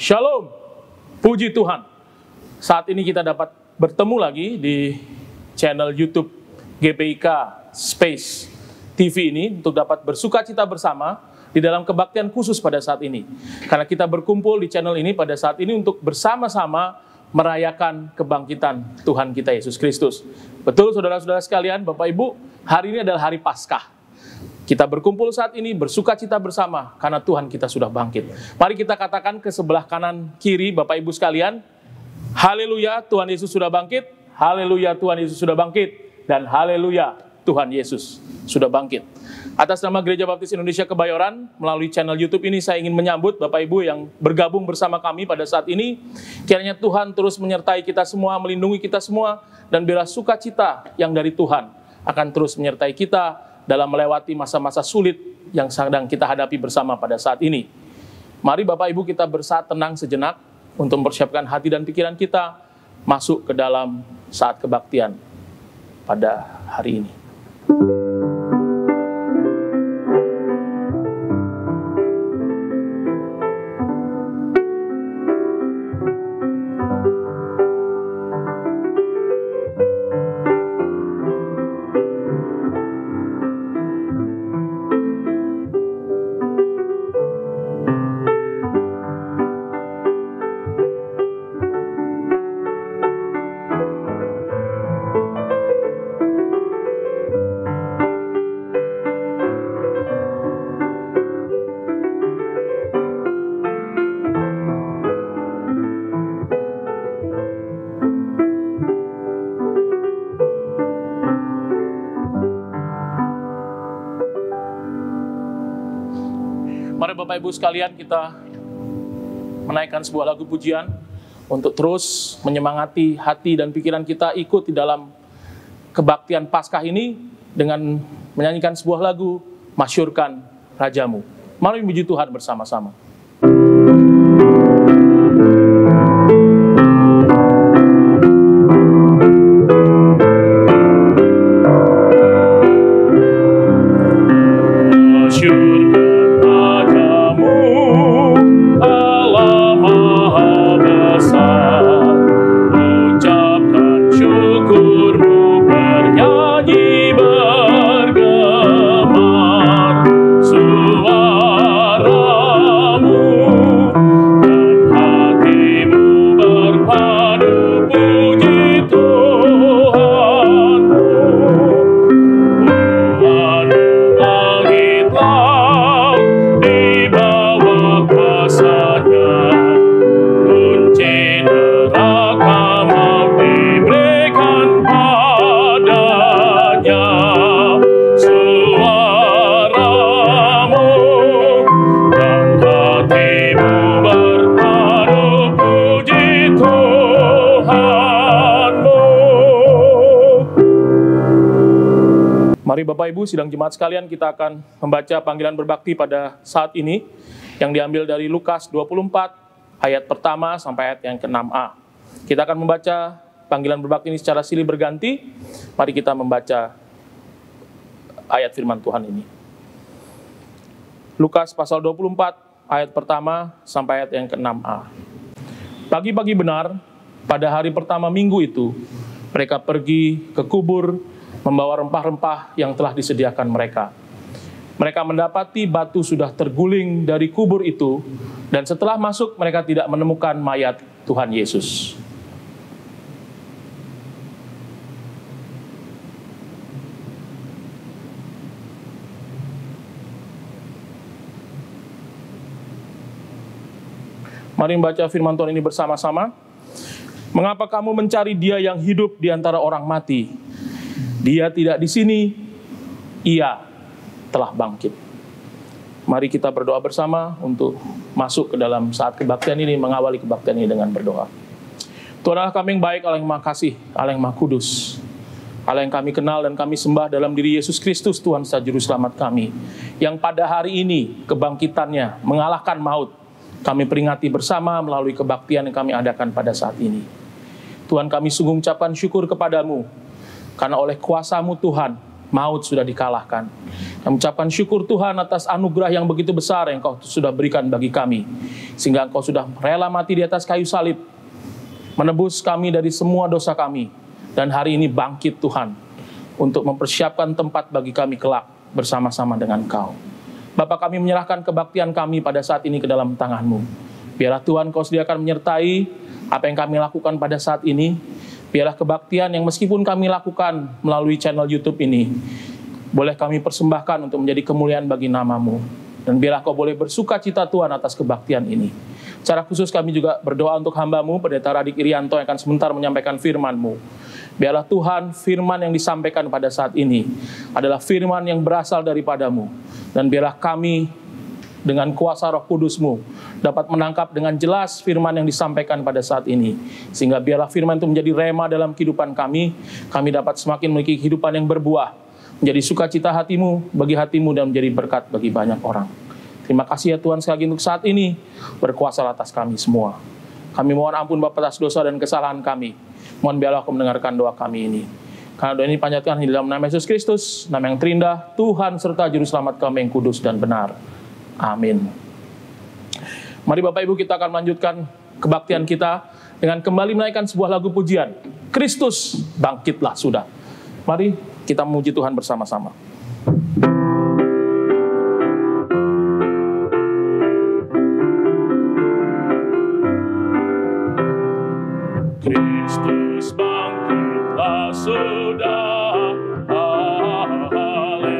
Shalom, puji Tuhan. Saat ini kita dapat bertemu lagi di channel YouTube GPIK Space TV ini untuk dapat bersuka cita bersama di dalam kebaktian khusus pada saat ini. Karena kita berkumpul di channel ini pada saat ini untuk bersama-sama merayakan kebangkitan Tuhan kita Yesus Kristus. Betul saudara-saudara sekalian, Bapak Ibu, hari ini adalah hari Paskah. Kita berkumpul saat ini bersuka cita bersama karena Tuhan kita sudah bangkit. Mari kita katakan ke sebelah kanan kiri Bapak Ibu sekalian, haleluya, Tuhan Yesus sudah bangkit, haleluya, Tuhan Yesus sudah bangkit, dan haleluya, Tuhan Yesus sudah bangkit. Atas nama Gereja Baptis Indonesia Kebayoran, melalui channel YouTube ini saya ingin menyambut Bapak Ibu yang bergabung bersama kami pada saat ini. Kiranya Tuhan terus menyertai kita semua, melindungi kita semua, dan biarlah sukacita yang dari Tuhan akan terus menyertai kita dalam melewati masa-masa sulit yang sedang kita hadapi bersama pada saat ini. Mari Bapak Ibu kita bersaat tenang sejenak untuk mempersiapkan hati dan pikiran kita masuk ke dalam saat kebaktian pada hari ini. Mari Bapak Ibu sekalian kita menaikkan sebuah lagu pujian untuk terus menyemangati hati dan pikiran kita ikut di dalam kebaktian Paskah ini dengan menyanyikan sebuah lagu, Masyurkan Rajamu. Mari memuji Tuhan bersama-sama. Mari Bapak Ibu sidang jemaat sekalian, kita akan membaca panggilan berbakti pada saat ini yang diambil dari Lukas 24 ayat pertama sampai ayat yang ke-6a. Kita akan membaca panggilan berbakti ini secara silih berganti. Mari kita membaca ayat firman Tuhan ini. Lukas pasal 24 ayat pertama sampai ayat yang ke-6a. Pagi-pagi benar, pada hari pertama minggu itu, mereka pergi ke kubur membawa rempah-rempah yang telah disediakan mereka. Mereka mendapati batu sudah terguling dari kubur itu, dan setelah masuk mereka tidak menemukan mayat Tuhan Yesus. Mari membaca firman Tuhan ini bersama-sama. Mengapa kamu mencari Dia yang hidup di antara orang mati? Dia tidak di sini, Ia telah bangkit. Mari kita berdoa bersama untuk masuk ke dalam saat kebaktian ini, mengawali kebaktian ini dengan berdoa. Tuhan Allah kami yang baik, Allah yang Maha Kasih, Allah yang Maha Kudus, Allah yang kami kenal dan kami sembah dalam diri Yesus Kristus, Tuhan Juru Selamat kami, yang pada hari ini kebangkitannya mengalahkan maut, kami peringati bersama melalui kebaktian yang kami adakan pada saat ini. Tuhan kami sungguh ucapkan syukur kepadamu, karena oleh kuasa-Mu Tuhan, maut sudah dikalahkan. Kami ucapkan syukur Tuhan atas anugerah yang begitu besar yang Kau sudah berikan bagi kami. Sehingga Engkau sudah rela mati di atas kayu salib, menebus kami dari semua dosa kami. Dan hari ini bangkit Tuhan, untuk mempersiapkan tempat bagi kami kelak bersama-sama dengan Engkau. Bapa, kami menyerahkan kebaktian kami pada saat ini ke dalam tangan-Mu. Biarlah Tuhan Kau sediakan menyertai apa yang kami lakukan pada saat ini. Biarlah kebaktian yang meskipun kami lakukan melalui channel YouTube ini, boleh kami persembahkan untuk menjadi kemuliaan bagi nama-Mu. Dan biarlah Kau boleh bersuka cita Tuhan atas kebaktian ini. Secara khusus kami juga berdoa untuk hamba-Mu, Pendeta Radik Irianto, yang akan sebentar menyampaikan firman-Mu. Biarlah Tuhan, firman yang disampaikan pada saat ini adalah firman yang berasal daripada-Mu. Dan biarlah kami dengan kuasa Roh Kudus-Mu dapat menangkap dengan jelas firman yang disampaikan pada saat ini. Sehingga biarlah firman itu menjadi rema dalam kehidupan kami dapat semakin memiliki kehidupan yang berbuah, menjadi sukacita hati-Mu bagi hati-Mu dan menjadi berkat bagi banyak orang. Terima kasih ya Tuhan sekali lagi untuk saat ini, berkuasa atas kami semua. Kami mohon ampun Bapa atas dosa dan kesalahan kami. Mohon biarlah Kau mendengarkan doa kami ini. Karena doa ini panjatkan di dalam nama Yesus Kristus, nama yang terindah, Tuhan serta Juru Selamat kami yang kudus dan benar. Amin. Mari Bapak Ibu, kita akan melanjutkan kebaktian kita dengan kembali menaikkan sebuah lagu pujian. Kristus bangkitlah sudah. Mari kita memuji Tuhan bersama-sama. Kristus bangkitlah sudah, haleluya.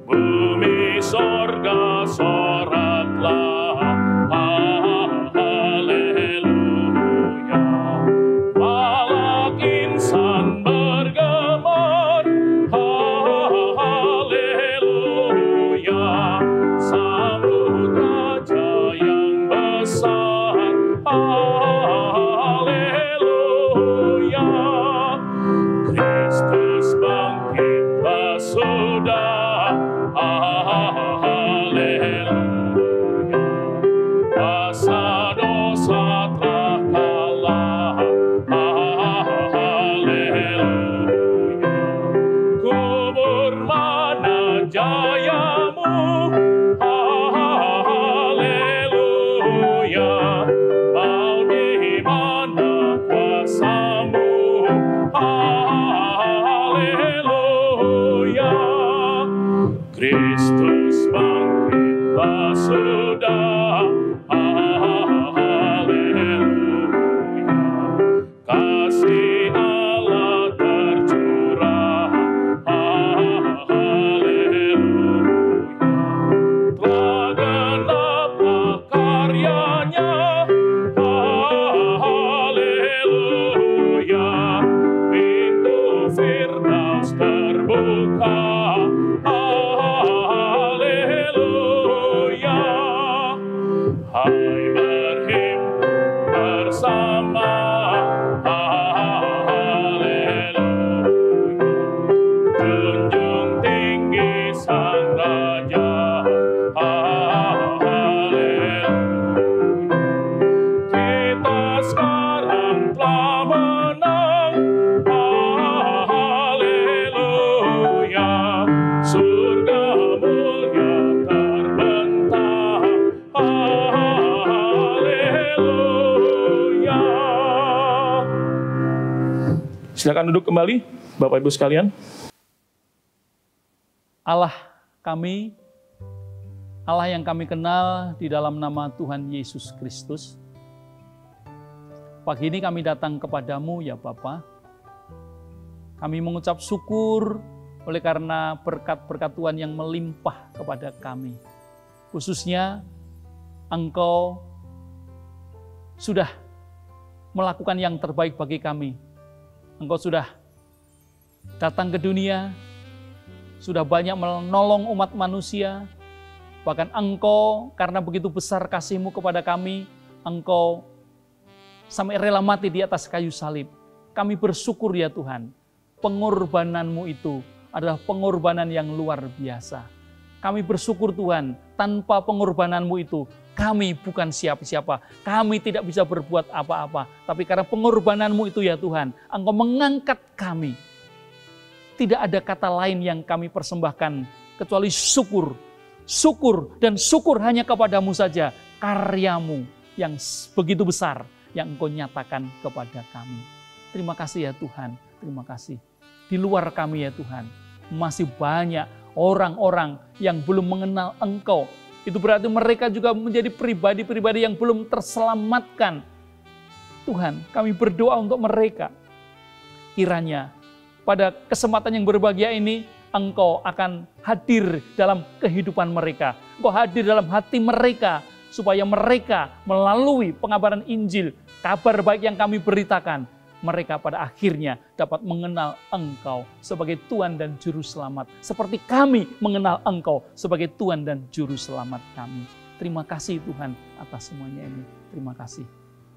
Bumi sorga soraklah, haleluya. Malak insan bergemar, haleluya. Sambut Raja yang besar, haleluya. Kristus bangkitlah sudah, haleluya. Kuasa dosa telah kalah, haleluya. Kubur mana jayamu, haleluya. Mau di mana kuasa-Mu, haleluya. Kristus bangkitlah sudah, haleluya. Kasih Allah tercurah, haleluya. Telah genaplah karyanya, haleluya. Pintu Firdaus terbuka, haleluya. Hai berhimpun bersama, haleluya. Junjung tinggi Sang Raja, haleluya. Kita sekarang telah menang, haleluya. Surga mulia terbentang, haleluya. Silakan duduk kembali, Bapak Ibu sekalian. Allah kami, Allah yang kami kenal di dalam nama Tuhan Yesus Kristus. Pagi ini kami datang kepadamu ya Bapa. Kami mengucap syukur oleh karena berkat-berkat Tuhan yang melimpah kepada kami. Khususnya Engkau sudah melakukan yang terbaik bagi kami. Engkau sudah datang ke dunia, sudah banyak menolong umat manusia. Bahkan Engkau karena begitu besar kasih-Mu kepada kami, Engkau sampai rela mati di atas kayu salib. Kami bersyukur ya Tuhan, pengorbanan-Mu itu adalah pengorbanan yang luar biasa. Kami bersyukur Tuhan, tanpa pengorbanan-Mu itu, kami bukan siapa-siapa. Kami tidak bisa berbuat apa-apa. Tapi karena pengorbanan-Mu itu ya Tuhan, Engkau mengangkat kami. Tidak ada kata lain yang kami persembahkan, kecuali syukur. syukur, dan syukur hanya kepadamu saja, karyamu yang begitu besar yang Engkau nyatakan kepada kami. Terima kasih ya Tuhan, terima kasih. Di luar kami ya Tuhan, masih banyak orang-orang yang belum mengenal Engkau. Itu berarti mereka juga menjadi pribadi-pribadi yang belum terselamatkan. Tuhan, kami berdoa untuk mereka. Kiranya pada kesempatan yang berbahagia ini, Engkau akan hadir dalam kehidupan mereka. Engkau hadir dalam hati mereka, supaya mereka melalui pengabaran Injil, kabar baik yang kami beritakan, mereka pada akhirnya dapat mengenal Engkau sebagai Tuhan dan Juru Selamat. Seperti kami mengenal Engkau sebagai Tuhan dan Juru Selamat kami. Terima kasih Tuhan atas semuanya ini. Terima kasih.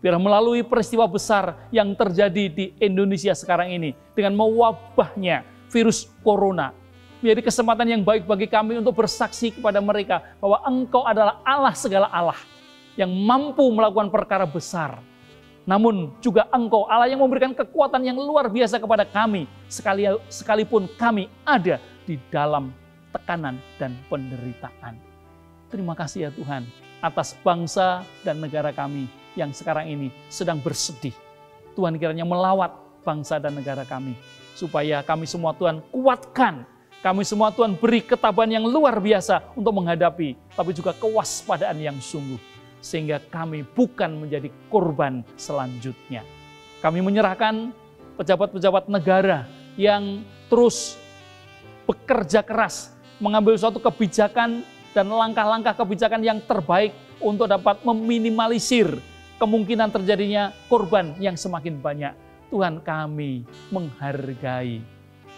Biar melalui peristiwa besar yang terjadi di Indonesia sekarang ini, dengan mewabahnya virus corona, menjadi kesempatan yang baik bagi kami untuk bersaksi kepada mereka bahwa Engkau adalah Allah segala Allah yang mampu melakukan perkara besar. Namun juga Engkau Allah yang memberikan kekuatan yang luar biasa kepada kami, sekalipun kami ada di dalam tekanan dan penderitaan. Terima kasih ya Tuhan atas bangsa dan negara kami yang sekarang ini sedang bersedih. Tuhan kiranya melawat bangsa dan negara kami, supaya kami semua Tuhan kuatkan. Kami semua Tuhan beri ketabahan yang luar biasa untuk menghadapi, tapi juga kewaspadaan yang sungguh. Sehingga kami bukan menjadi korban selanjutnya. Kami menyerahkan pejabat-pejabat negara yang terus bekerja keras, mengambil suatu kebijakan dan langkah-langkah kebijakan yang terbaik untuk dapat meminimalisir kemungkinan terjadinya korban yang semakin banyak. Tuhan, kami menghargai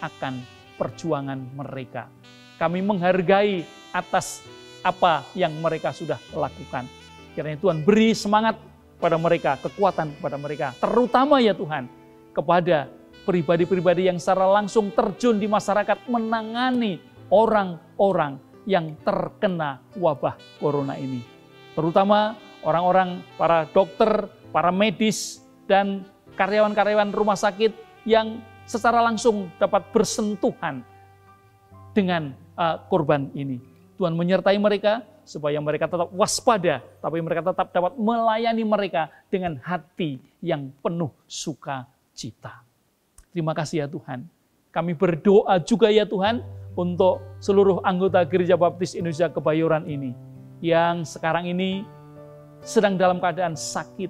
akan perjuangan mereka. Kami menghargai atas apa yang mereka sudah lakukan. Kiranya Tuhan beri semangat pada mereka, kekuatan kepada mereka. Terutama ya Tuhan, kepada pribadi-pribadi yang secara langsung terjun di masyarakat menangani orang-orang yang terkena wabah corona ini. Terutama orang-orang, para dokter, para medis, dan karyawan-karyawan rumah sakit yang secara langsung dapat bersentuhan dengan korban ini. Tuhan menyertai mereka supaya mereka tetap waspada, tapi mereka tetap dapat melayani mereka dengan hati yang penuh sukacita. Terima kasih ya Tuhan. Kami berdoa juga ya Tuhan untuk seluruh anggota Gereja Baptis Indonesia Kebayoran ini yang sekarang ini sedang dalam keadaan sakit.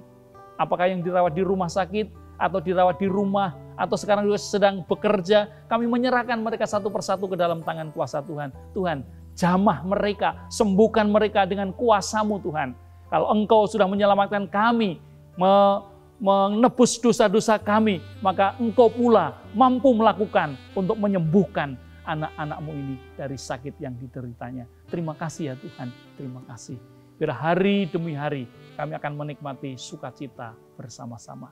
Apakah yang dirawat di rumah sakit atau dirawat di rumah atau sekarang juga sedang bekerja, kami menyerahkan mereka satu persatu ke dalam tangan kuasa Tuhan. Tuhan, jamah mereka, sembuhkan mereka dengan kuasa-Mu Tuhan. Kalau Engkau sudah menyelamatkan kami, menebus dosa-dosa kami, maka Engkau pula mampu melakukan untuk menyembuhkan anak-anak-Mu ini dari sakit yang dideritanya. Terima kasih ya Tuhan, terima kasih. Biar hari demi hari kami akan menikmati sukacita bersama-sama.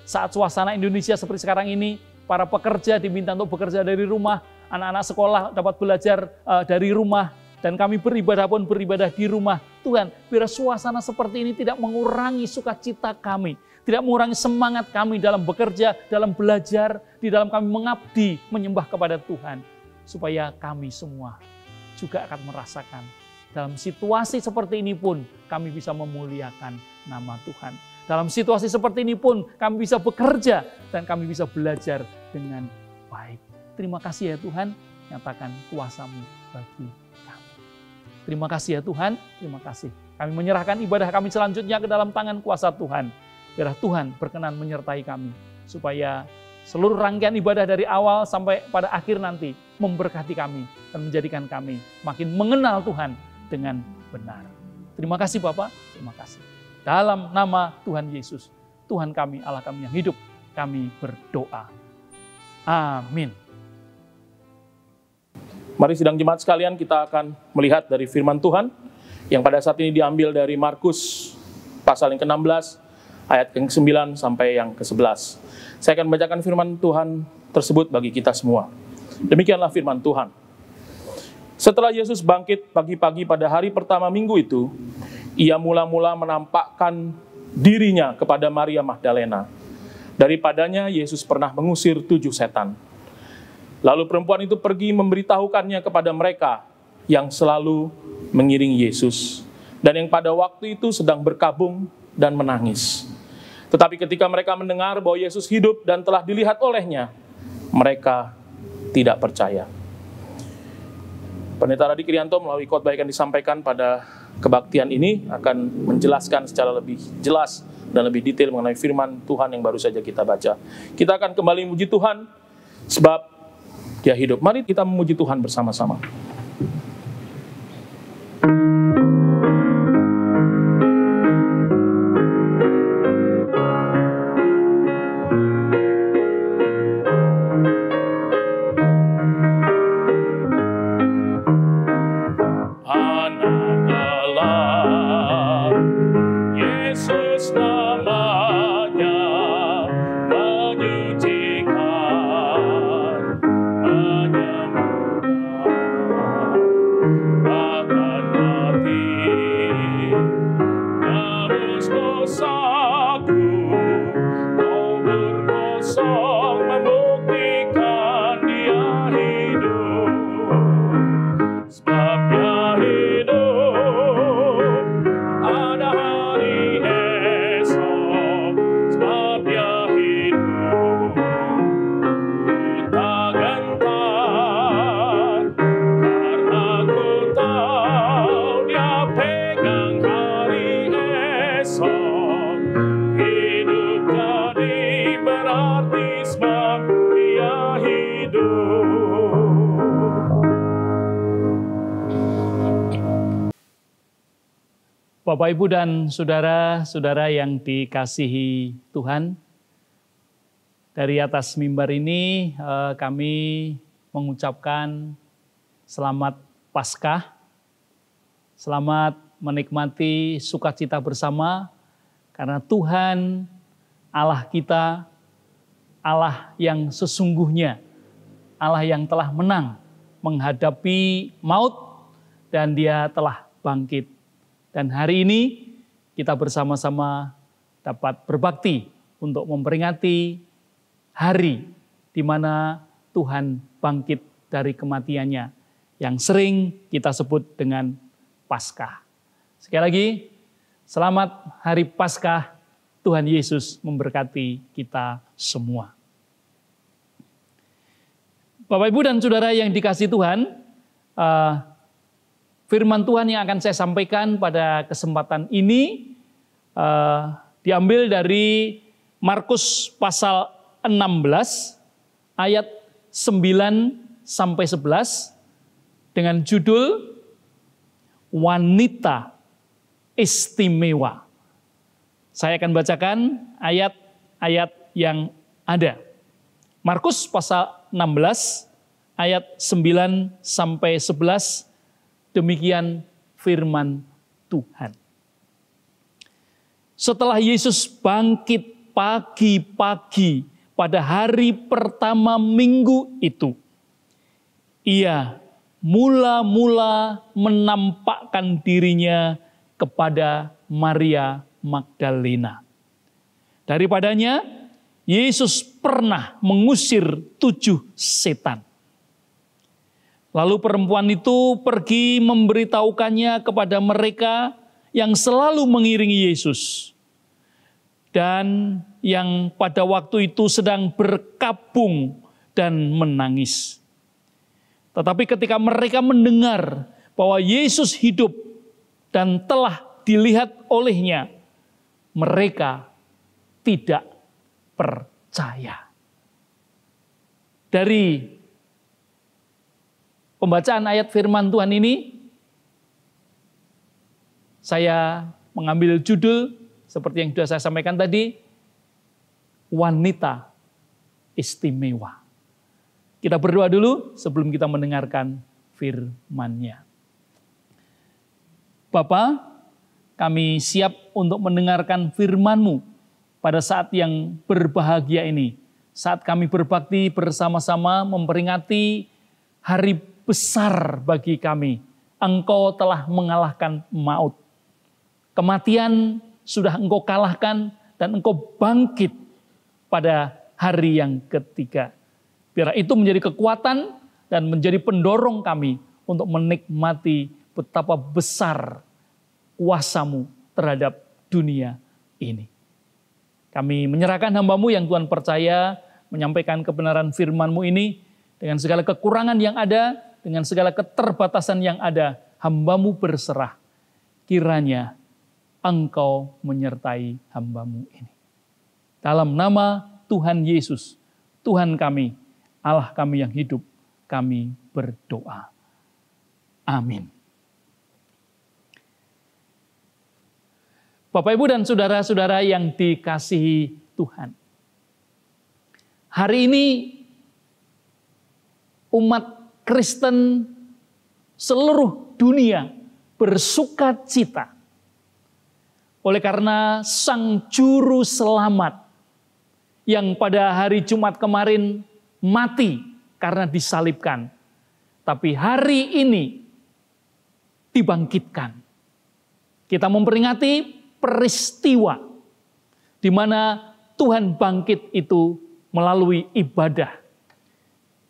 Saat suasana Indonesia seperti sekarang ini, para pekerja diminta untuk bekerja dari rumah, anak-anak sekolah dapat belajar dari rumah, dan kami beribadah pun beribadah di rumah. Tuhan, biar suasana seperti ini tidak mengurangi sukacita kami, tidak mengurangi semangat kami dalam bekerja, dalam belajar, di dalam kami mengabdi, menyembah kepada Tuhan. Supaya kami semua juga akan merasakan dalam situasi seperti ini pun kami bisa memuliakan nama Tuhan. Dalam situasi seperti ini pun kami bisa bekerja dan kami bisa belajar dengan baik. Terima kasih ya Tuhan, nyatakan kuasa-Mu bagi kami. Terima kasih ya Tuhan, terima kasih. Kami menyerahkan ibadah kami selanjutnya ke dalam tangan kuasa Tuhan. Biar Tuhan berkenan menyertai kami, supaya seluruh rangkaian ibadah dari awal sampai pada akhir nanti memberkati kami dan menjadikan kami makin mengenal Tuhan dengan benar. Terima kasih Bapak, terima kasih. Dalam nama Tuhan Yesus, Tuhan kami, Allah kami yang hidup, kami berdoa. Amin. Mari sidang jemaat sekalian, kita akan melihat dari firman Tuhan yang pada saat ini diambil dari Markus pasal yang ke-16 ayat yang ke-9 sampai yang ke-11. Saya akan membacakan firman Tuhan tersebut bagi kita semua. Demikianlah firman Tuhan. Setelah Yesus bangkit pagi-pagi pada hari pertama minggu itu, Ia mula-mula menampakkan dirinya kepada Maria Magdalena. Daripadanya Yesus pernah mengusir 7 setan. Lalu perempuan itu pergi memberitahukannya kepada mereka yang selalu mengiringi Yesus, dan yang pada waktu itu sedang berkabung dan menangis. Tetapi ketika mereka mendengar bahwa Yesus hidup dan telah dilihat olehnya, mereka tidak percaya. Pendeta Radi Krianto melalui khotbah yang disampaikan pada kebaktian ini akan menjelaskan secara lebih jelas dan lebih detail mengenai firman Tuhan yang baru saja kita baca. Kita akan kembali memuji Tuhan sebab Dia hidup. Mari kita memuji Tuhan bersama-sama. Bapak, Ibu, dan saudara-saudara yang dikasihi Tuhan, dari atas mimbar ini kami mengucapkan selamat Paskah, selamat menikmati sukacita bersama, karena Tuhan Allah kita, Allah yang sesungguhnya, Allah yang telah menang menghadapi maut, dan Dia telah bangkit. Dan hari ini kita bersama-sama dapat berbakti untuk memperingati hari di mana Tuhan bangkit dari kematiannya, yang sering kita sebut dengan Paskah. Sekali lagi, selamat Hari Paskah. Tuhan Yesus memberkati kita semua. Bapak, Ibu, dan saudara yang dikasihi Tuhan, firman Tuhan yang akan saya sampaikan pada kesempatan ini diambil dari Markus pasal 16 ayat 9 sampai 11 dengan judul Wanita Istimewa. Saya akan bacakan ayat-ayat yang ada. Markus pasal 16 ayat 9 sampai 11. Demikian firman Tuhan. Setelah Yesus bangkit pagi-pagi pada hari pertama minggu itu, Ia mula-mula menampakkan dirinya kepada Maria Magdalena. Daripadanya, Yesus pernah mengusir 7 setan. Lalu perempuan itu pergi memberitahukannya kepada mereka yang selalu mengiringi Yesus, dan yang pada waktu itu sedang berkabung dan menangis. Tetapi ketika mereka mendengar bahwa Yesus hidup dan telah dilihat olehnya, mereka tidak percaya. Dari pembacaan ayat firman Tuhan ini, saya mengambil judul seperti yang sudah saya sampaikan tadi, Wanita Istimewa. Kita berdoa dulu sebelum kita mendengarkan firman-Nya. Bapa, kami siap untuk mendengarkan firman-Mu pada saat yang berbahagia ini. Saat kami berbakti bersama-sama memperingati hari besar bagi kami. Engkau telah mengalahkan maut. Kematian sudah Engkau kalahkan dan Engkau bangkit pada hari yang ketiga. Biar itu menjadi kekuatan dan menjadi pendorong kami untuk menikmati betapa besar kuasa-Mu terhadap dunia ini. Kami menyerahkan hamba-Mu yang Tuhan percaya menyampaikan kebenaran firman-Mu ini dengan segala kekurangan yang ada, dengan segala keterbatasan yang ada, hamba-Mu berserah. Kiranya Engkau menyertai hamba-Mu ini. Dalam nama Tuhan Yesus, Tuhan kami, Allah kami yang hidup, kami berdoa. Amin. Bapak, Ibu, dan saudara-saudara yang dikasihi Tuhan. Hari ini umat Kristen seluruh dunia bersuka cita oleh karena Sang Juru Selamat yang pada hari Jumat kemarin mati karena disalibkan. Tapi hari ini dibangkitkan. Kita memperingati peristiwa di mana Tuhan bangkit itu melalui ibadah.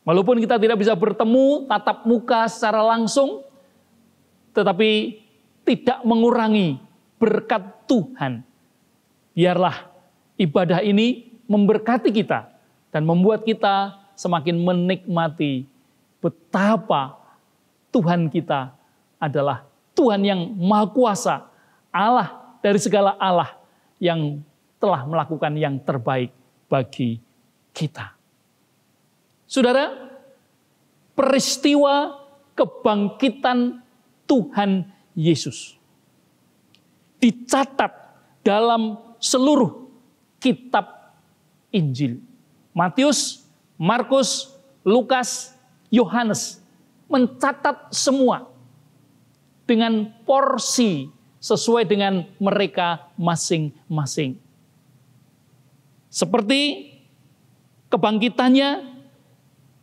Walaupun kita tidak bisa bertemu tatap muka secara langsung, tetapi tidak mengurangi berkat Tuhan. Biarlah ibadah ini memberkati kita dan membuat kita semakin menikmati betapa Tuhan kita adalah Tuhan yang Maha Kuasa, Allah dari segala Allah yang telah melakukan yang terbaik bagi kita. Saudara, peristiwa kebangkitan Tuhan Yesus dicatat dalam seluruh kitab Injil. Matius, Markus, Lukas, Yohanes mencatat semua dengan porsi sesuai dengan mereka masing-masing. Seperti kebangkitannya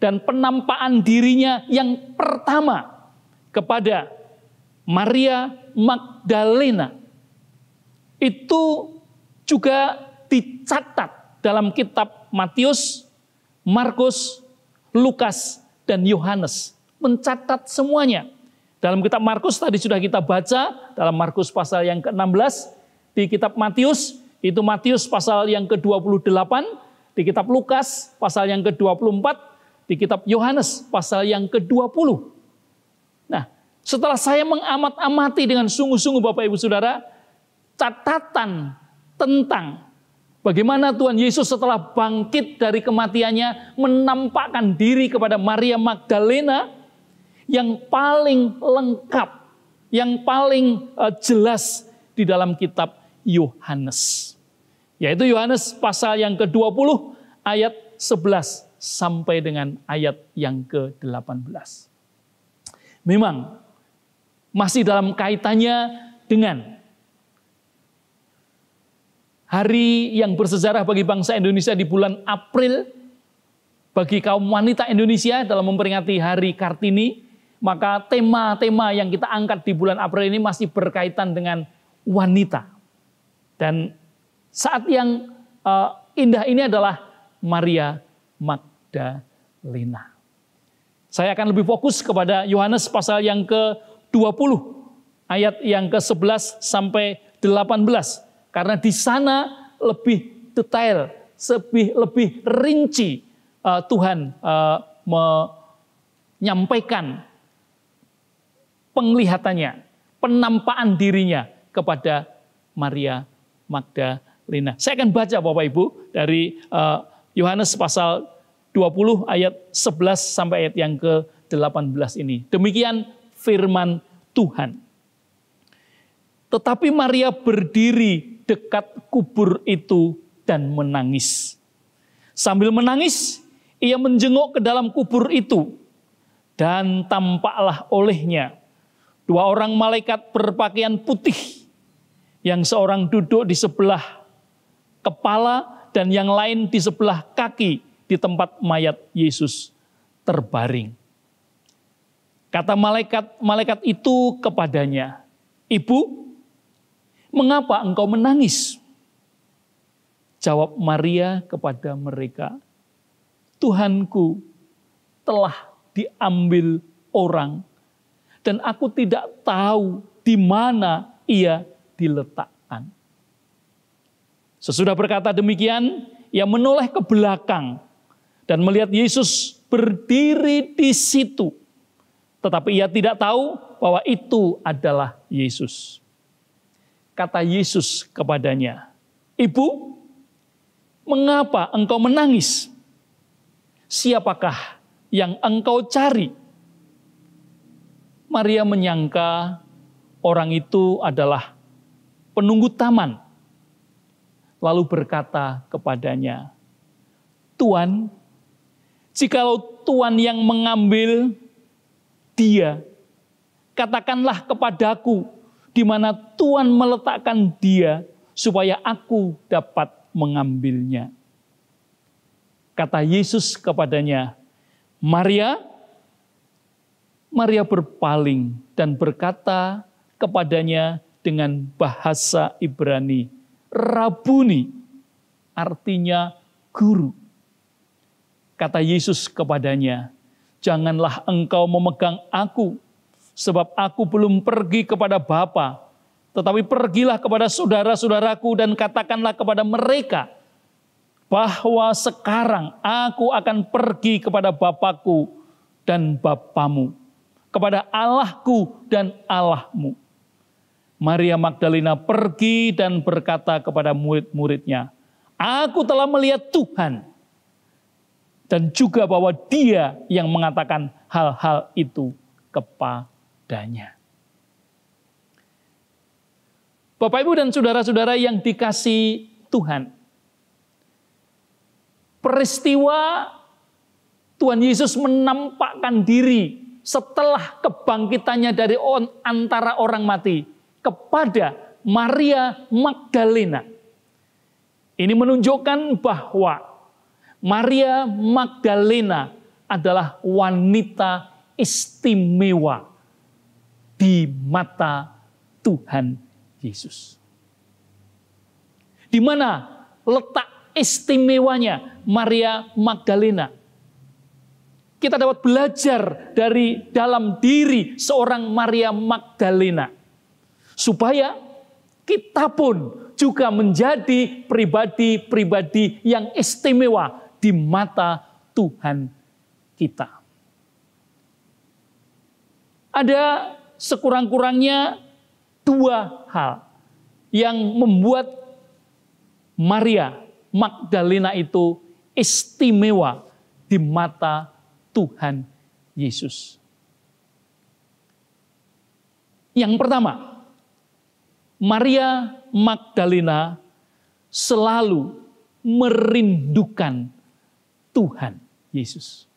dan penampakan dirinya yang pertama kepada Maria Magdalena. Itu juga dicatat dalam kitab Matius, Markus, Lukas, dan Yohanes. Mencatat semuanya. Dalam kitab Markus tadi sudah kita baca, dalam Markus pasal yang ke-16, di kitab Matius, itu Matius pasal yang ke-28, di kitab Lukas pasal yang ke-24, di kitab Yohanes pasal yang ke-20. Nah, setelah saya mengamat-amati dengan sungguh-sungguh Bapak Ibu Saudara, catatan tentang bagaimana Tuhan Yesus setelah bangkit dari kematiannya menampakkan diri kepada Maria Magdalena, yang paling lengkap, yang paling jelas di dalam kitab Yohanes. Yaitu Yohanes pasal yang ke-20 ayat 11 sampai dengan ayat yang ke-18. Memang masih dalam kaitannya dengan hari yang bersejarah bagi bangsa Indonesia di bulan April, bagi kaum wanita Indonesia dalam memperingati Hari Kartini. Maka tema-tema yang kita angkat di bulan April ini masih berkaitan dengan wanita. Dan saat yang indah ini adalah Maria Magdalena. Saya akan lebih fokus kepada Yohanes pasal yang ke-20, ayat yang ke-11 sampai 18. Karena di sana lebih detail, lebih rinci Tuhan menyampaikan penglihatannya, penampakan dirinya kepada Maria Magdalena. Saya akan baca Bapak Ibu dari Yohanes pasal 20 ayat 11 sampai ayat yang ke-18 ini. Demikian firman Tuhan. Tetapi Maria berdiri dekat kubur itu dan menangis. Sambil menangis, ia menjenguk ke dalam kubur itu dan tampaklah olehnya 2 orang malaikat berpakaian putih, yang seorang duduk di sebelah kepala dan yang lain di sebelah kaki di tempat mayat Yesus terbaring. Kata malaikat itu kepadanya, "Ibu, mengapa engkau menangis?" Jawab Maria kepada mereka, "Tuhanku telah diambil orang dan aku tidak tahu di mana ia diletakkan. Sesudah berkata demikian, ia menoleh ke belakang dan melihat Yesus berdiri di situ. Tetapi ia tidak tahu bahwa itu adalah Yesus. Kata Yesus kepadanya, "Ibu, mengapa engkau menangis? Siapakah yang engkau cari?" Maria menyangka orang itu adalah penunggu taman. Lalu berkata kepadanya, "Tuan, jikalau Tuan yang mengambil dia, katakanlah kepadaku di mana Tuan meletakkan dia, supaya aku dapat mengambilnya." Kata Yesus kepadanya, "Maria." Maria berpaling dan berkata kepadanya dengan bahasa Ibrani, "Rabuni," artinya guru. Kata Yesus kepadanya, "Janganlah engkau memegang aku, sebab aku belum pergi kepada Bapa, tetapi pergilah kepada saudara-saudaraku dan katakanlah kepada mereka bahwa sekarang aku akan pergi kepada Bapakku dan Bapamu, kepada Allahku dan Allahmu." Maria Magdalena pergi dan berkata kepada murid-muridnya, "Aku telah melihat Tuhan," dan juga bahwa Dia yang mengatakan hal-hal itu kepadanya. Bapak, Ibu, dan saudara-saudara yang dikasihi Tuhan, peristiwa Tuhan Yesus menampakkan diri setelah kebangkitannya dari antara orang mati kepada Maria Magdalena. Ini menunjukkan bahwa Maria Magdalena adalah wanita istimewa di mata Tuhan Yesus. Di mana letak istimewanya Maria Magdalena? Kita dapat belajar dari dalam diri seorang Maria Magdalena, supaya kita pun juga menjadi pribadi-pribadi yang istimewa di mata Tuhan kita. Ada sekurang-kurangnya dua hal yang membuat Maria Magdalena itu istimewa di mata Tuhan Yesus. Yang pertama, Maria Magdalena selalu merindukan Tuhan Yesus.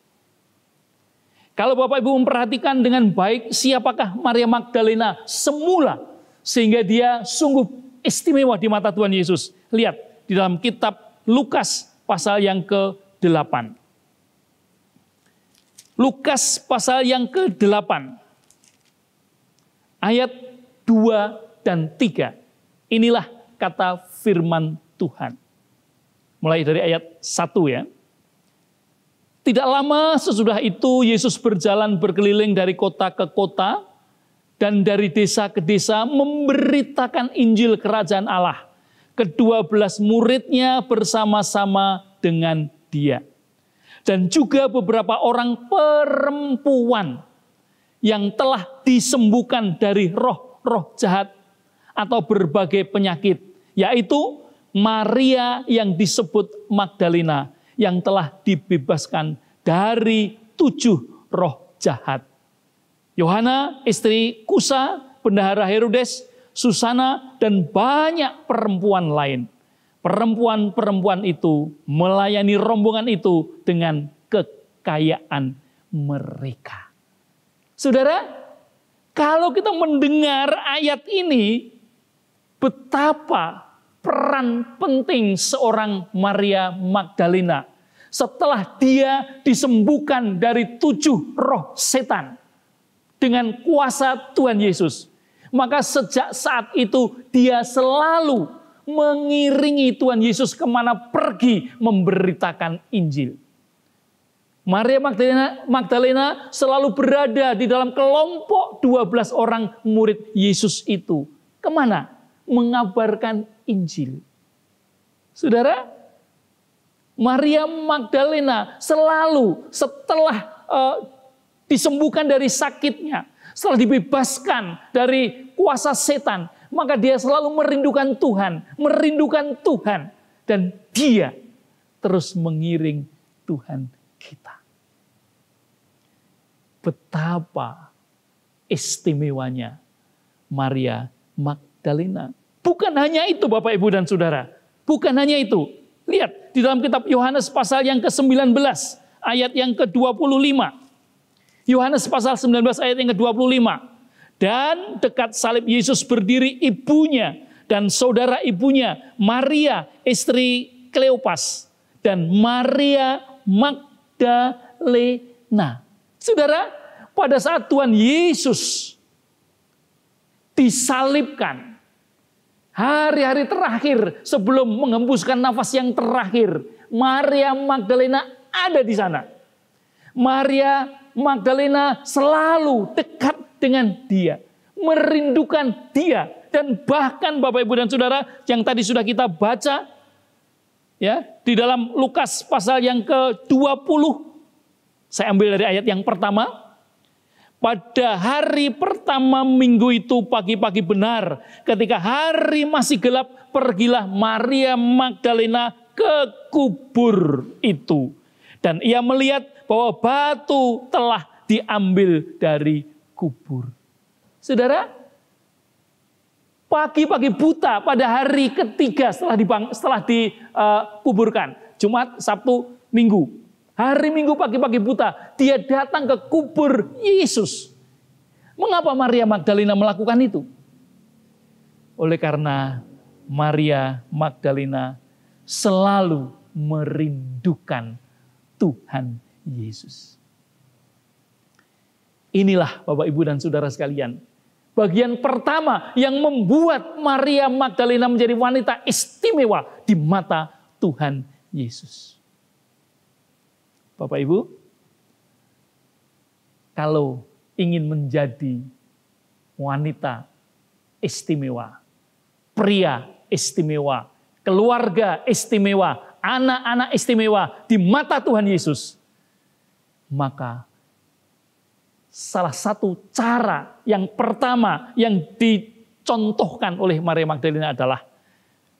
Kalau Bapak Ibu memperhatikan dengan baik, siapakah Maria Magdalena semula sehingga dia sungguh istimewa di mata Tuhan Yesus? Lihat di dalam kitab Lukas pasal yang ke-8. Lukas pasal yang ke-8. Ayat 2 dan 3. Inilah kata firman Tuhan. Mulai dari ayat 1 ya. Tidak lama sesudah itu Yesus berjalan berkeliling dari kota ke kota dan dari desa ke desa memberitakan Injil Kerajaan Allah. Ke-12 muridnya bersama-sama dengan dia. Dan juga beberapa orang perempuan yang telah disembuhkan dari roh-roh jahat atau berbagai penyakit, yaitu Maria yang disebut Magdalena, yang telah dibebaskan dari 7 roh jahat. Yohana, istri Kusa, bendahara Herodes, Susana, dan banyak perempuan lain. Perempuan-perempuan itu melayani rombongan itu dengan kekayaan mereka. Saudara, kalau kita mendengar ayat ini, betapa peran penting seorang Maria Magdalena setelah dia disembuhkan dari 7 roh setan dengan kuasa Tuhan Yesus. Maka sejak saat itu dia selalu mengiringi Tuhan Yesus kemana pergi memberitakan Injil. Maria Magdalena selalu berada di dalam kelompok 12 orang murid Yesus itu. Kemana? Mengabarkan Injil. Saudara, Maria Magdalena selalu setelah disembuhkan dari sakitnya, setelah dibebaskan dari kuasa setan, maka dia selalu merindukan Tuhan, dan dia terus mengiring Tuhan kita. Betapa istimewanya Maria Magdalena. Bukan hanya itu Bapak Ibu dan Saudara. Bukan hanya itu. Lihat di dalam kitab Yohanes pasal yang ke-19 ayat yang ke-25. Yohanes pasal 19 ayat yang ke-25. Dan dekat salib Yesus berdiri ibunya dan saudara ibunya Maria istri Kleopas dan Maria Magdalena. Saudara, pada saat Tuhan Yesus disalibkan, hari-hari terakhir sebelum menghembuskan nafas yang terakhir, Maria Magdalena ada di sana. Maria Magdalena selalu dekat dengan dia, merindukan dia, dan bahkan Bapak Ibu dan Saudara yang tadi sudah kita baca, ya, di dalam Lukas pasal yang ke-20, saya ambil dari ayat yang pertama. Pada hari pertama minggu itu pagi-pagi benar, ketika hari masih gelap, pergilah Maria Magdalena ke kubur itu. Dan ia melihat bahwa batu telah diambil dari kubur. Saudara, pagi-pagi buta pada hari ketiga setelah dikuburkan, Jumat, Sabtu, Minggu. Hari Minggu pagi-pagi buta, dia datang ke kubur Yesus. Mengapa Maria Magdalena melakukan itu? Oleh karena Maria Magdalena selalu merindukan Tuhan Yesus. Inilah Bapak Ibu dan Saudara sekalian, bagian pertama yang membuat Maria Magdalena menjadi wanita istimewa di mata Tuhan Yesus. Bapak Ibu, kalau ingin menjadi wanita istimewa, pria istimewa, keluarga istimewa, anak-anak istimewa di mata Tuhan Yesus, maka salah satu cara yang pertama yang dicontohkan oleh Maria Magdalena adalah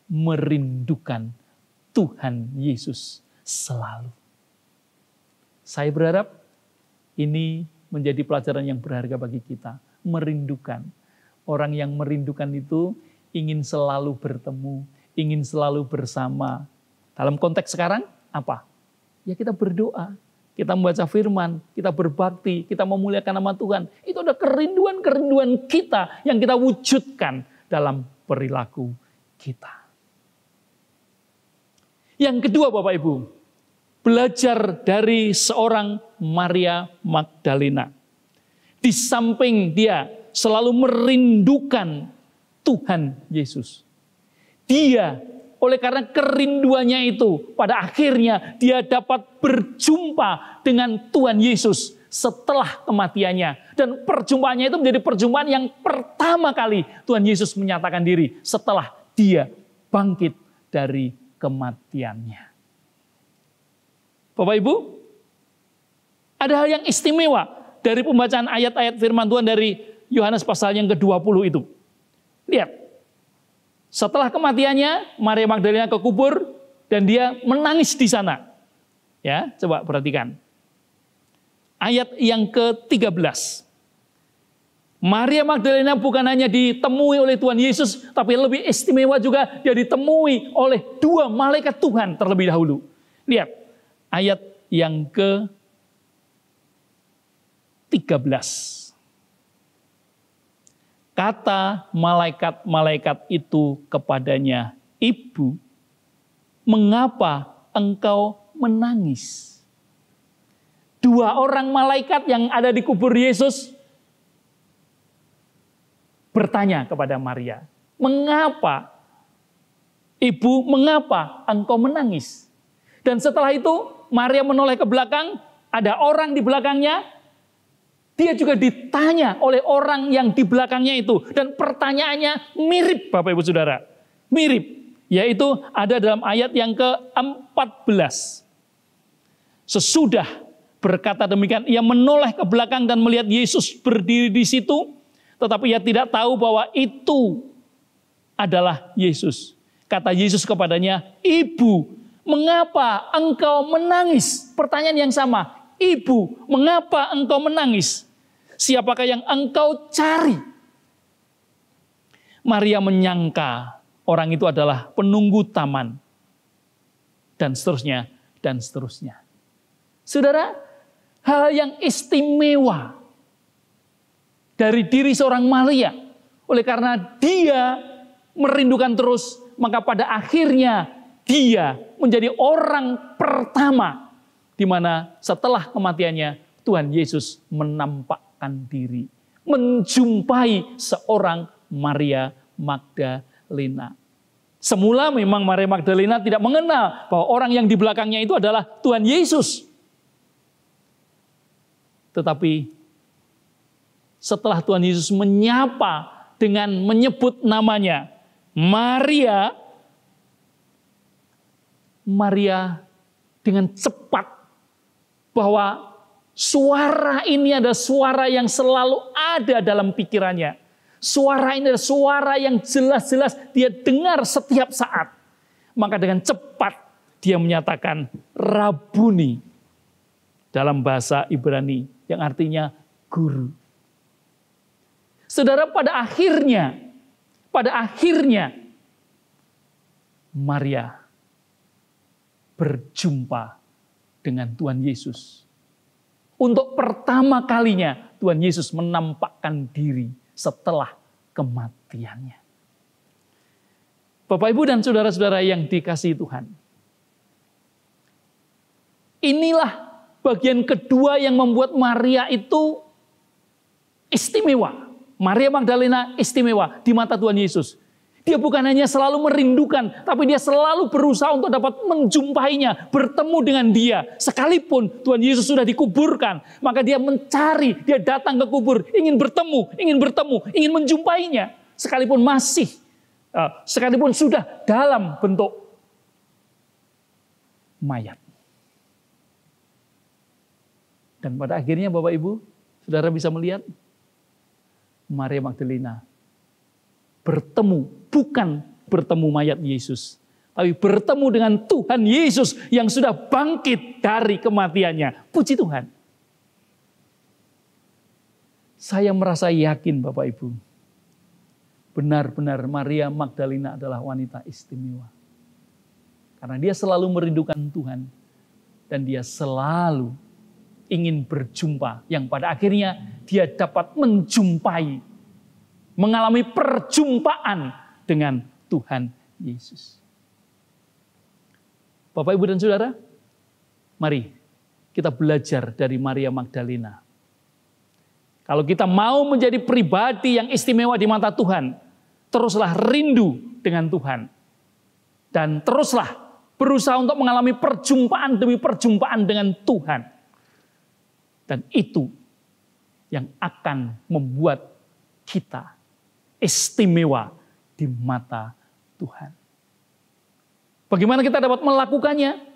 merindukan Tuhan Yesus selalu. Saya berharap ini menjadi pelajaran yang berharga bagi kita. Merindukan. Orang yang merindukan itu ingin selalu bertemu, ingin selalu bersama. Dalam konteks sekarang, apa? Ya kita berdoa, kita membaca firman, kita berbakti, kita memuliakan nama Tuhan. Itu ada kerinduan-kerinduan kita yang kita wujudkan dalam perilaku kita. Yang kedua Bapak Ibu, belajar dari seorang Maria Magdalena. Di samping dia selalu merindukan Tuhan Yesus, dia oleh karena kerinduannya itu, pada akhirnya dia dapat berjumpa dengan Tuhan Yesus setelah kematiannya. Dan perjumpaannya itu menjadi perjumpaan yang pertama kali Tuhan Yesus menyatakan diri setelah dia bangkit dari kematiannya. Bapak Ibu, ada hal yang istimewa dari pembacaan ayat-ayat firman Tuhan dari Yohanes pasal yang ke-20 itu. Lihat, setelah kematiannya Maria Magdalena ke kubur dan dia menangis di sana. Ya, coba perhatikan. Ayat yang ke-13. Maria Magdalena bukan hanya ditemui oleh Tuhan Yesus, tapi lebih istimewa juga dia ditemui oleh 2 malaikat Tuhan terlebih dahulu. Lihat. Ayat yang ke-13. Kata malaikat-malaikat itu kepadanya, "Ibu, mengapa engkau menangis?" 2 orang malaikat yang ada di kubur Yesus bertanya kepada Maria, "Mengapa, Ibu, mengapa engkau menangis?" Dan setelah itu Maria menoleh ke belakang, ada orang di belakangnya, dia juga ditanya oleh orang yang di belakangnya itu. Dan pertanyaannya mirip, Bapak Ibu Saudara. Mirip, yaitu ada dalam ayat yang ke-14. Sesudah berkata demikian, ia menoleh ke belakang dan melihat Yesus berdiri di situ. Tetapi ia tidak tahu bahwa itu adalah Yesus. Kata Yesus kepadanya, "Ibu, mengapa engkau menangis?" Pertanyaan yang sama. "Ibu, mengapa engkau menangis? Siapakah yang engkau cari?" Maria menyangka orang itu adalah penunggu taman. Dan seterusnya, dan seterusnya. Saudara, hal yang istimewa dari diri seorang Maria, oleh karena dia merindukan terus, maka pada akhirnya dia menjadi orang pertama di mana setelah kematiannya Tuhan Yesus menampakkan diri, menjumpai seorang Maria Magdalena. Semula memang Maria Magdalena tidak mengenal bahwa orang yang di belakangnya itu adalah Tuhan Yesus. Tetapi setelah Tuhan Yesus menyapa dengan menyebut namanya, Maria dengan cepat, bahwa suara ini adalah suara yang selalu ada dalam pikirannya. Suara ini adalah suara yang jelas-jelas dia dengar setiap saat. Maka dengan cepat dia menyatakan Rabuni dalam bahasa Ibrani yang artinya guru. Saudara, pada akhirnya Maria berjumpa dengan Tuhan Yesus. Untuk pertama kalinya Tuhan Yesus menampakkan diri setelah kematiannya. Bapak, Ibu, dan saudara-saudara yang dikasihi Tuhan. Inilah bagian kedua yang membuat Maria itu istimewa. Maria Magdalena istimewa di mata Tuhan Yesus. Dia bukan hanya selalu merindukan, tapi dia selalu berusaha untuk dapat menjumpainya, bertemu dengan dia. Sekalipun Tuhan Yesus sudah dikuburkan, maka dia mencari, dia datang ke kubur, ingin bertemu, ingin menjumpainya. Sekalipun sudah dalam bentuk mayat. Dan pada akhirnya Bapak Ibu, saudara bisa melihat, Maria Magdalena bertemu, bukan bertemu mayat Yesus, tapi bertemu dengan Tuhan Yesus yang sudah bangkit dari kematiannya. Puji Tuhan. Saya merasa yakin Bapak Ibu, benar-benar Maria Magdalena adalah wanita istimewa. Karena dia selalu merindukan Tuhan, dan dia selalu ingin berjumpa, yang pada akhirnya dia dapat menjumpai, mengalami perjumpaan dengan Tuhan Yesus. Bapak, Ibu, dan saudara, mari kita belajar dari Maria Magdalena. Kalau kita mau menjadi pribadi yang istimewa di mata Tuhan, teruslah rindu dengan Tuhan. Dan teruslah berusaha untuk mengalami perjumpaan demi perjumpaan dengan Tuhan. Dan itu yang akan membuat kita istimewa di mata Tuhan. Bagaimana kita dapat melakukannya?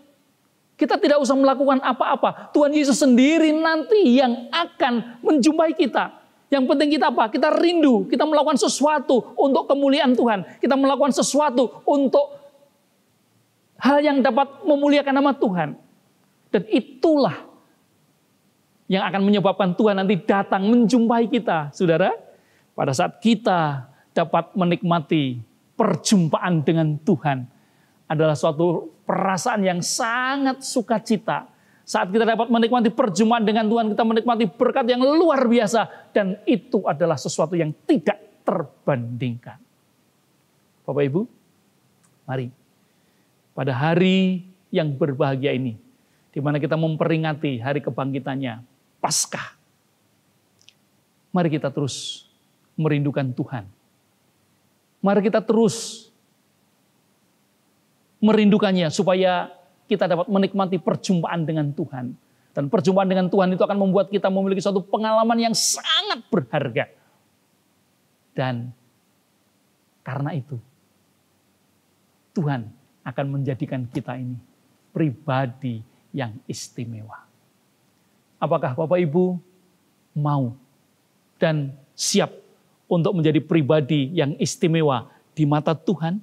Kita tidak usah melakukan apa-apa. Tuhan Yesus sendiri nanti yang akan menjumpai kita. Yang penting kita apa? Kita rindu, kita melakukan sesuatu untuk kemuliaan Tuhan. Kita melakukan sesuatu untuk hal yang dapat memuliakan nama Tuhan. Dan itulah yang akan menyebabkan Tuhan nanti datang menjumpai kita. Saudara, pada saat kita dapat menikmati perjumpaan dengan Tuhan, adalah suatu perasaan yang sangat sukacita. Saat kita dapat menikmati perjumpaan dengan Tuhan, kita menikmati berkat yang luar biasa. Dan itu adalah sesuatu yang tidak terbandingkan. Bapak Ibu, mari pada hari yang berbahagia ini, di mana kita memperingati hari kebangkitannya, Paskah. Mari kita terus merindukan Tuhan. Mari kita terus merindukannya supaya kita dapat menikmati perjumpaan dengan Tuhan. Dan perjumpaan dengan Tuhan itu akan membuat kita memiliki suatu pengalaman yang sangat berharga. Dan karena itu, Tuhan akan menjadikan kita ini pribadi yang istimewa. Apakah Bapak Ibu mau dan siap untuk menjadi pribadi yang istimewa di mata Tuhan?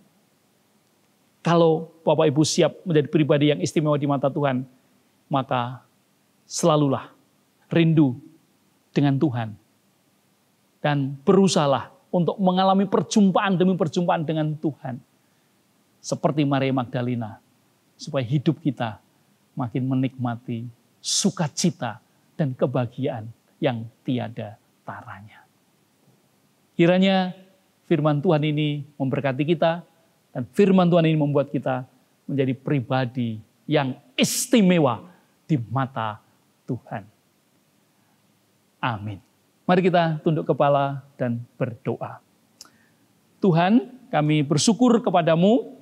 Kalau Bapak Ibu siap menjadi pribadi yang istimewa di mata Tuhan, maka selalulah rindu dengan Tuhan. Dan berusahalah untuk mengalami perjumpaan demi perjumpaan dengan Tuhan. Seperti Maria Magdalena. Supaya hidup kita makin menikmati sukacita dan kebahagiaan yang tiada taranya. Kiranya firman Tuhan ini memberkati kita. Dan firman Tuhan ini membuat kita menjadi pribadi yang istimewa di mata Tuhan. Amin. Mari kita tunduk kepala dan berdoa. Tuhan, kami bersyukur kepadamu,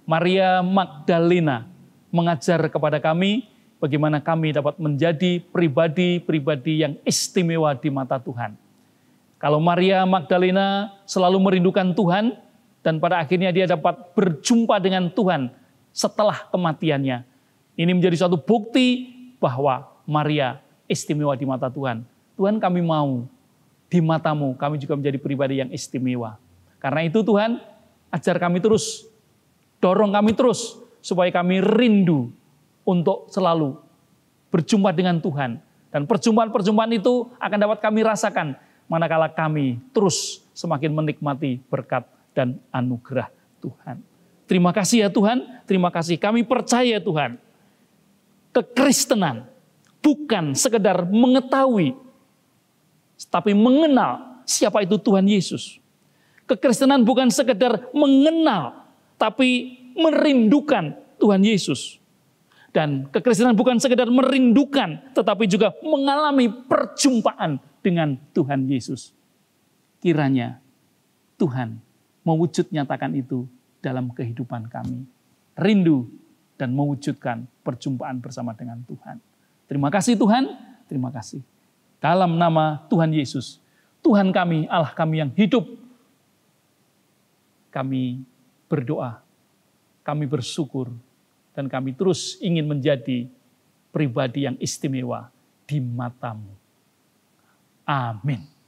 Maria Magdalena mengajar kepada kami bagaimana kami dapat menjadi pribadi-pribadi yang istimewa di mata Tuhan. Kalau Maria Magdalena selalu merindukan Tuhan, dan pada akhirnya dia dapat berjumpa dengan Tuhan setelah kematiannya. Ini menjadi suatu bukti bahwa Maria istimewa di mata Tuhan. Tuhan, kami mau di matamu kami juga menjadi pribadi yang istimewa. Karena itu Tuhan, ajar kami terus, dorong kami terus, supaya kami rindu untuk selalu berjumpa dengan Tuhan. Dan perjumpaan-perjumpaan itu akan dapat kami rasakan manakala kami terus semakin menikmati berkat dan anugerah Tuhan. Terima kasih ya Tuhan, terima kasih. Kami percaya Tuhan, kekristenan bukan sekedar mengetahui, tapi mengenal siapa itu Tuhan Yesus. Kekristenan bukan sekedar mengenal, tapi merindukan Tuhan Yesus. Dan kekristenan bukan sekedar merindukan, tetapi juga mengalami perjumpaan dengan Tuhan Yesus. Kiranya Tuhan mewujud nyatakan itu dalam kehidupan kami. Rindu dan mewujudkan perjumpaan bersama dengan Tuhan. Terima kasih Tuhan, terima kasih. Dalam nama Tuhan Yesus, Tuhan kami, Allah kami yang hidup, kami berdoa, kami bersyukur, dan kami terus ingin menjadi pribadi yang istimewa di mata-Mu. Amin.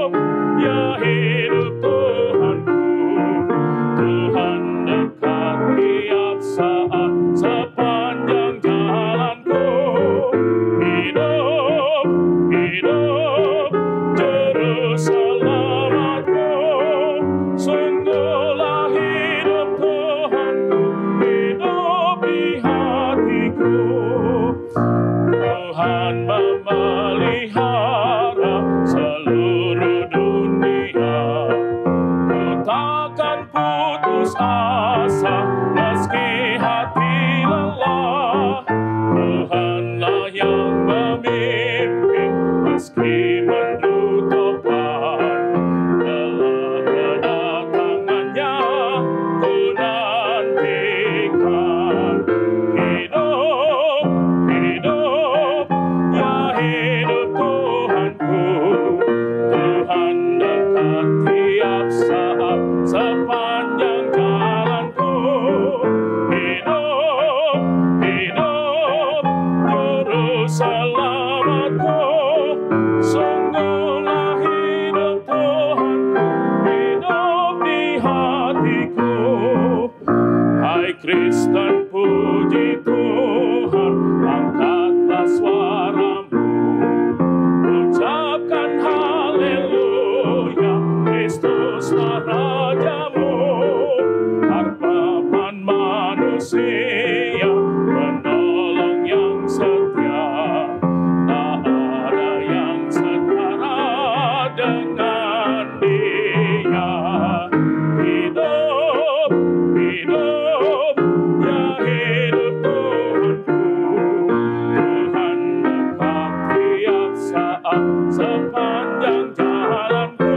Hidup, ya hidup. sia, penolong yang setia, tak ada yang setara dengan Dia. Hidup, hidup, ya hidup Tuhanku, Tuhan dekat tiap saat sepanjang jalanku.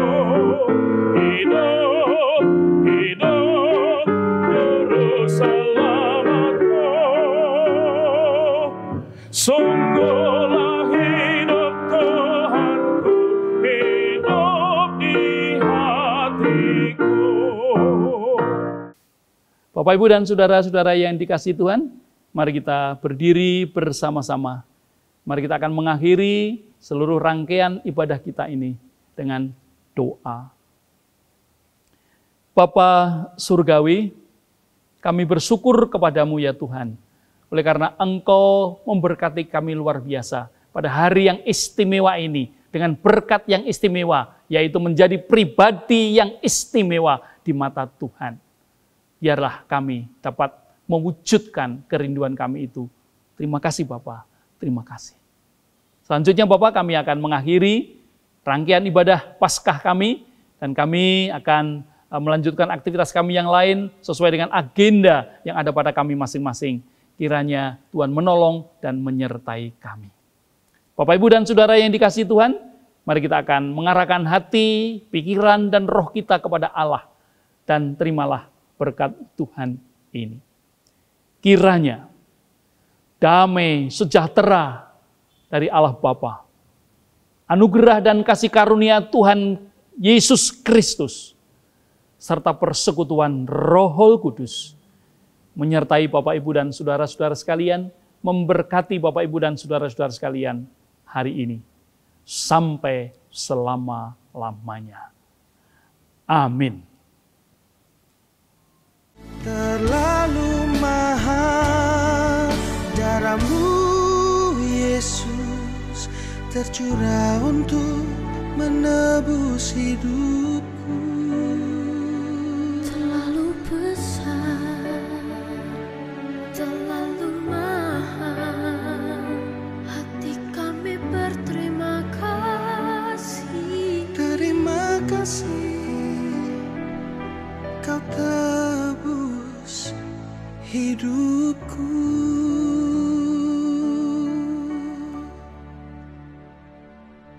Hidup, hidup, juru selamatku. Sungguhlah hidup Tuhanku, hidup di hatiku. Bapak, Ibu, dan saudara-saudara yang dikasihi Tuhan, mari kita berdiri bersama-sama. Mari kita akan mengakhiri seluruh rangkaian ibadah kita ini dengan doa. Bapa Surgawi, kami bersyukur kepadamu ya Tuhan, oleh karena Engkau memberkati kami luar biasa pada hari yang istimewa ini, dengan berkat yang istimewa, yaitu menjadi pribadi yang istimewa di mata Tuhan. Biarlah kami dapat mewujudkan kerinduan kami itu. Terima kasih Bapa, terima kasih. Selanjutnya Bapak, kami akan mengakhiri rangkaian ibadah Paskah kami, dan kami akan melanjutkan aktivitas kami yang lain sesuai dengan agenda yang ada pada kami masing-masing. Kiranya Tuhan menolong dan menyertai kami. Bapak, Ibu, dan saudara yang dikasihi Tuhan, mari kita akan mengarahkan hati, pikiran, dan roh kita kepada Allah, dan terimalah berkat Tuhan ini. Kiranya damai sejahtera dari Allah Bapa, anugerah dan kasih karunia Tuhan Yesus Kristus, serta persekutuan Roh Kudus menyertai Bapak, Ibu, dan saudara-saudara sekalian, memberkati Bapak, Ibu, dan saudara-saudara sekalian hari ini sampai selama-lamanya. Amin. Terlalu mahal darahmu Yesus, tercurah untuk menebus hidupku. Terlalu besar, terlalu mahal, hati kami berterima kasih. Terima kasih, Kau tebus hidupku.